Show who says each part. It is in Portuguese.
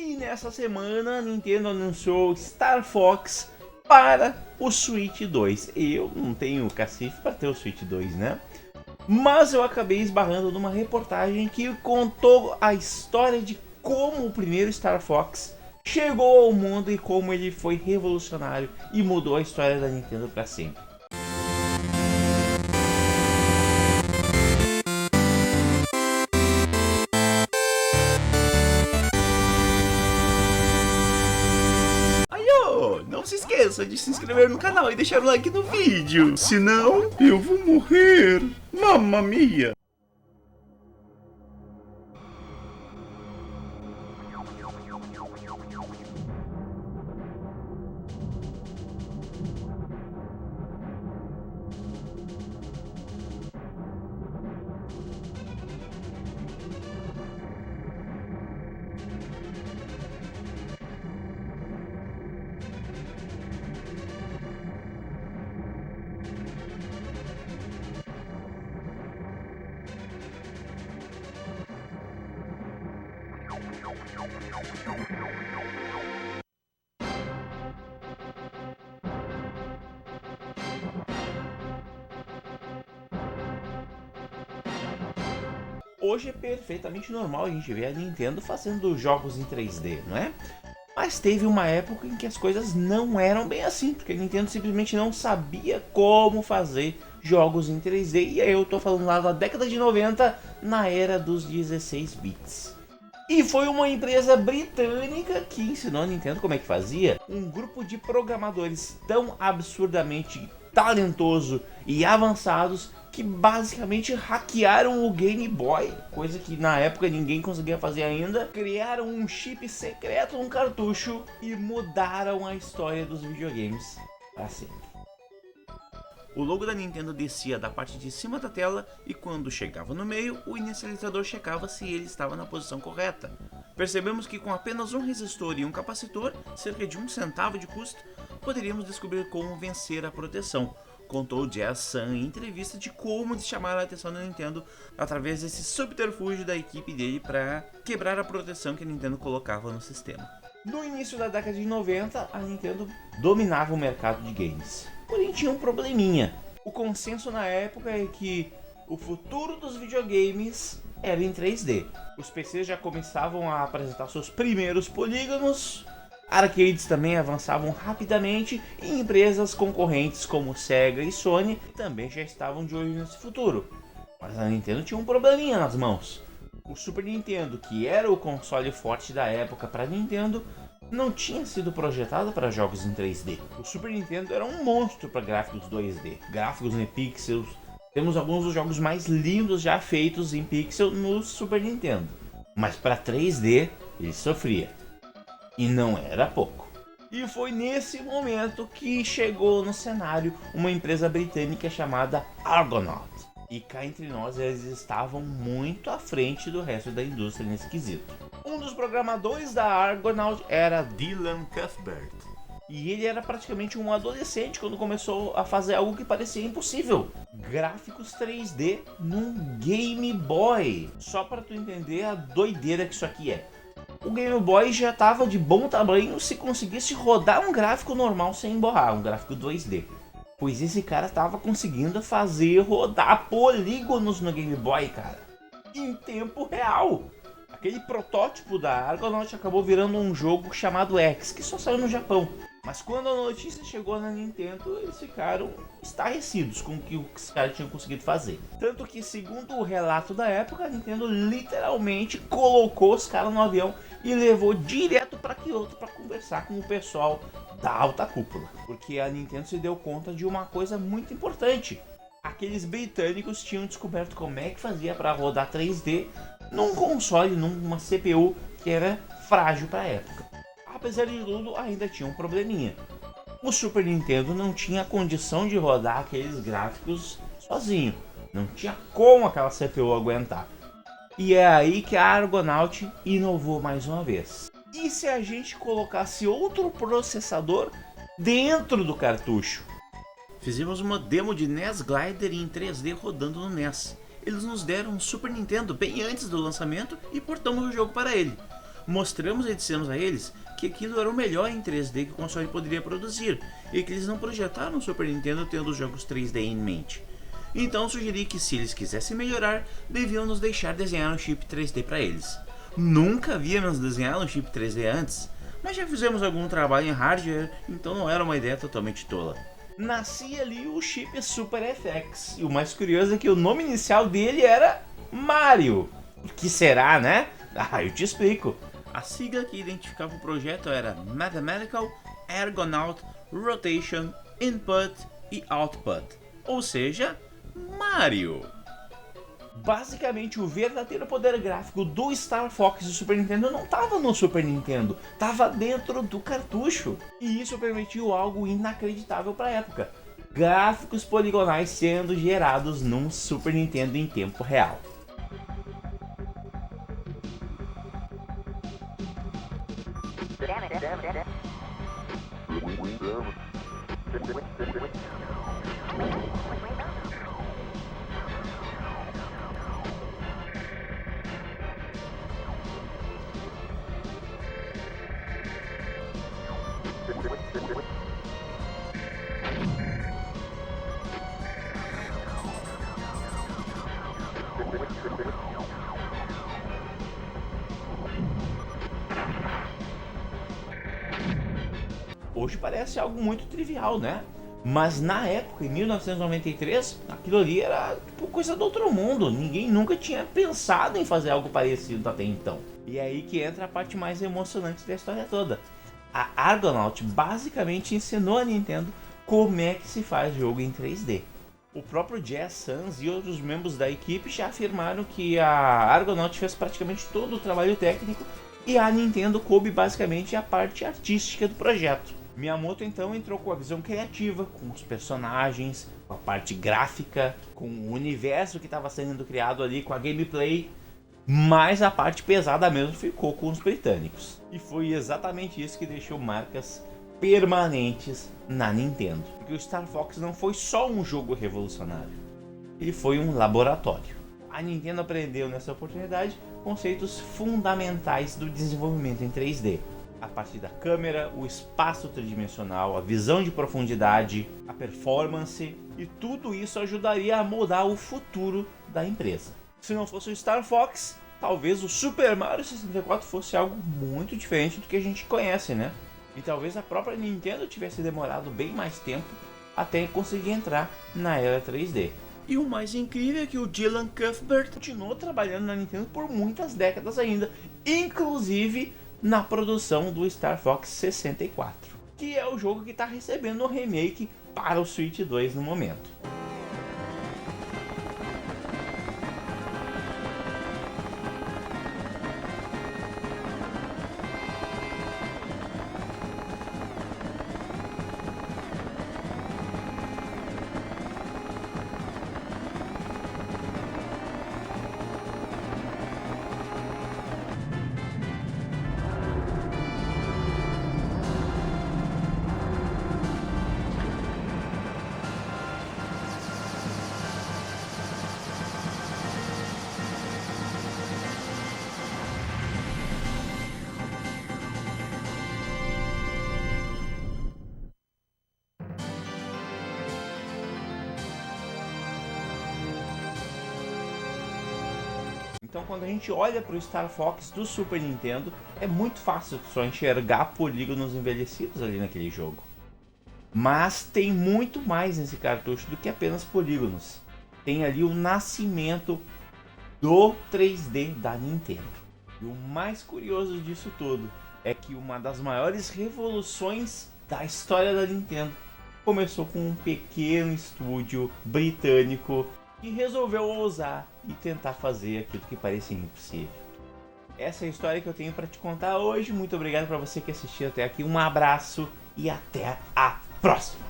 Speaker 1: E nessa semana a Nintendo anunciou Star Fox para o Switch 2. Eu não tenho cacife para ter o Switch 2, né? Mas eu acabei esbarrando numa reportagem que contou a história de como o primeiro Star Fox chegou ao mundo e como ele foi revolucionário e mudou a história da Nintendo para sempre. Não se esqueça de se inscrever no canal e deixar o like no vídeo, senão eu vou morrer. Mamma mia! Hoje é perfeitamente normal a gente ver a Nintendo fazendo jogos em 3D, não é? Mas teve uma época em que as coisas não eram bem assim, porque a Nintendo simplesmente não sabia como fazer jogos em 3D. E aí eu tô falando lá da década de 90, na era dos 16 bits. E foi uma empresa britânica que ensinou a Nintendo como é que fazia. Um grupo de programadores tão absurdamente talentoso e avançados que basicamente hackearam o Game Boy, coisa que na época ninguém conseguia fazer ainda. Criaram um chip secreto num cartucho e mudaram a história dos videogames para sempre. O logo da Nintendo descia da parte de cima da tela e quando chegava no meio, o inicializador checava se ele estava na posição correta. Percebemos que com apenas um resistor e um capacitor, cerca de 1 centavo de custo, poderíamos descobrir como vencer a proteção. Contou Jazz Sun em entrevista de como eles chamaram a atenção da Nintendo através desse subterfúgio da equipe dele para quebrar a proteção que a Nintendo colocava no sistema. No início da década de 90, a Nintendo dominava o mercado de games. Porém tinha um probleminha. O consenso na época é que o futuro dos videogames era em 3D. Os PCs já começavam a apresentar seus primeiros polígonos, arcades também avançavam rapidamente e empresas concorrentes como Sega e Sony também já estavam de olho nesse futuro. Mas a Nintendo tinha um probleminha nas mãos. O Super Nintendo, que era o console forte da época para a Nintendo, não tinha sido projetado para jogos em 3D. O Super Nintendo era um monstro para gráficos 2D, gráficos em pixels. Temos alguns dos jogos mais lindos já feitos em pixel no Super Nintendo. Mas para 3D ele sofria. E não era pouco. E foi nesse momento que chegou no cenário uma empresa britânica chamada Argonaut. E cá entre nós, eles estavam muito à frente do resto da indústria nesse quesito. Um dos programadores da Argonaut era Dylan Cuthbert. E ele era praticamente um adolescente quando começou a fazer algo que parecia impossível. Gráficos 3D num Game Boy. Só para tu entender a doideira que isso aqui é. O Game Boy já estava de bom tamanho se conseguisse rodar um gráfico normal sem borrar, um gráfico 2D. Pois esse cara estava conseguindo fazer rodar polígonos no Game Boy, cara. Em tempo real. Aquele protótipo da Argonaut acabou virando um jogo chamado X, que só saiu no Japão. Mas quando a notícia chegou na Nintendo, eles ficaram estarrecidos com o que os caras tinham conseguido fazer. Tanto que, segundo o relato da época, a Nintendo literalmente colocou os caras no avião e levou direto para Kyoto para conversar com o pessoal da alta cúpula. Porque a Nintendo se deu conta de uma coisa muito importante. Aqueles britânicos tinham descoberto como é que fazia para rodar 3D num console, numa CPU que era frágil para a época. Apesar de tudo, ainda tinha um probleminha. O Super Nintendo não tinha condição de rodar aqueles gráficos sozinho. Não tinha como aquela CPU aguentar. E é aí que a Argonaut inovou mais uma vez. E se a gente colocasse outro processador dentro do cartucho? Fizemos uma demo de NES Glider em 3D rodando no NES. Eles nos deram um Super Nintendo bem antes do lançamento e portamos o jogo para ele. Mostramos e dissemos a eles que aquilo era o melhor em 3D que o console poderia produzir e que eles não projetaram o Super Nintendo tendo os jogos 3D em mente. Então sugeri que se eles quisessem melhorar, deviam nos deixar desenhar um chip 3D para eles. Nunca havíamos desenhado um chip 3D antes, mas já fizemos algum trabalho em hardware, então não era uma ideia totalmente tola. Nascia ali o chip Super FX, e o mais curioso é que o nome inicial dele era Mario. O que será, né? Eu te explico. A sigla que identificava o projeto era Mathematical Ergonaut Rotation Input e Output, ou seja, Mario. Basicamente, o verdadeiro poder gráfico do Star Fox do Super Nintendo não estava no Super Nintendo, estava dentro do cartucho. E isso permitiu algo inacreditável para a época: gráficos poligonais sendo gerados num Super Nintendo em tempo real. Hoje parece algo muito trivial, né? Mas na época, em 1993, aquilo ali era tipo coisa do outro mundo. Ninguém nunca tinha pensado em fazer algo parecido até então. E é aí que entra a parte mais emocionante da história toda. A Argonaut basicamente ensinou a Nintendo como é que se faz jogo em 3D. O próprio Jazz Sans e outros membros da equipe já afirmaram que a Argonaut fez praticamente todo o trabalho técnico e a Nintendo coube basicamente a parte artística do projeto. Miyamoto então entrou com a visão criativa, com os personagens, com a parte gráfica, com o universo que estava sendo criado ali, com a gameplay, mas a parte pesada mesmo ficou com os britânicos. E foi exatamente isso que deixou marcas permanentes na Nintendo. Porque o Star Fox não foi só um jogo revolucionário, ele foi um laboratório. A Nintendo aprendeu nessa oportunidade conceitos fundamentais do desenvolvimento em 3D. A partir da câmera, o espaço tridimensional, a visão de profundidade, a performance, e tudo isso ajudaria a moldar o futuro da empresa. Se não fosse o Star Fox, talvez o Super Mario 64 fosse algo muito diferente do que a gente conhece, né? E talvez a própria Nintendo tivesse demorado bem mais tempo até conseguir entrar na era 3D. E o mais incrível é que o Dylan Cuthbert continuou trabalhando na Nintendo por muitas décadas ainda, inclusive na produção do Star Fox 64, que é o jogo que está recebendo o remake para o Switch 2 no momento. Então quando a gente olha para o Star Fox do Super Nintendo, é muito fácil só enxergar polígonos envelhecidos ali naquele jogo. Mas tem muito mais nesse cartucho do que apenas polígonos. Tem ali o nascimento do 3D da Nintendo. E o mais curioso disso tudo é que uma das maiores revoluções da história da Nintendo começou com um pequeno estúdio britânico que resolveu ousar e tentar fazer aquilo que parecia impossível. Essa é a história que eu tenho para te contar hoje. Muito obrigado para você que assistiu até aqui. Um abraço e até a próxima!